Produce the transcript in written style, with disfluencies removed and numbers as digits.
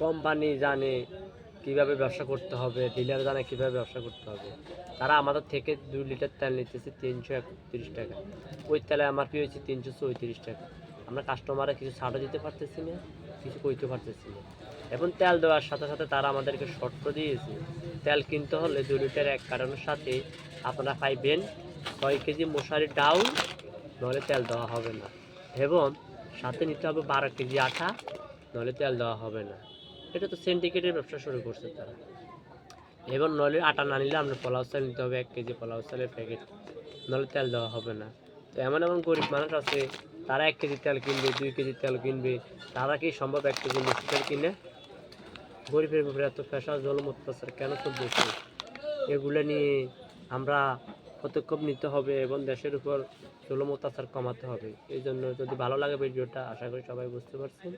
Company জানে কীভাবে ব্যবসা করতে হবে, ডিলার জানে কীভাবে ব্যবসা করতে হবে। তারা আমাদের থেকে 2 লিটার তেল নিতেছে 331 টাকা, ওই তেলে আমার কী হয়েছে 334 টাকা। আমরা কাস্টমারে কিছু ছাড়ও দিতে পারতেছি না, কিছু কইতে পারতেছি না। এবং তেল দেওয়ার সাথে সাথে তারা আমাদেরকে শর্ত দিয়েছে, তেল কিনতে হলে 2 লিটার এক কার্টনের সাথে আপনারা পাইবেন 6 কেজি মশারি ডাউল, নইলে তেল দেওয়া হবে না। এবং সাথে নিতে হবে 12 কেজি আটা, নইলে তেল দেওয়া হবে না। এটা তো সিন্ডিকেটের ব্যবসা শুরু করছে তারা। এবার নইলে আটা না নিলে আপনার পোলাও চাল নিতে হবে 1 কেজি পোলাও চালের প্যাকেট, নইলে তেল দেওয়া হবে না। তো এমন এমন গরিব মানুষ আছে, তারা 1 কেজি তেল কিনবে, 2 কেজি তেল কিনবে, তারা কি সম্ভব 1 কেজি মিষ্টি তেল কিনে? গরিবের উপরে এত পেশা জুলুম অত্যাচার কেন চলতেছে? এগুলো নিয়ে আমরা পদক্ষেপ নিতে হবে এবং দেশের উপর জুলুম অত্যাচার কমাতে হবে। এই জন্য যদি ভালো লাগে ভিডিওটা, আশা করি সবাই বুঝতে পারছেন।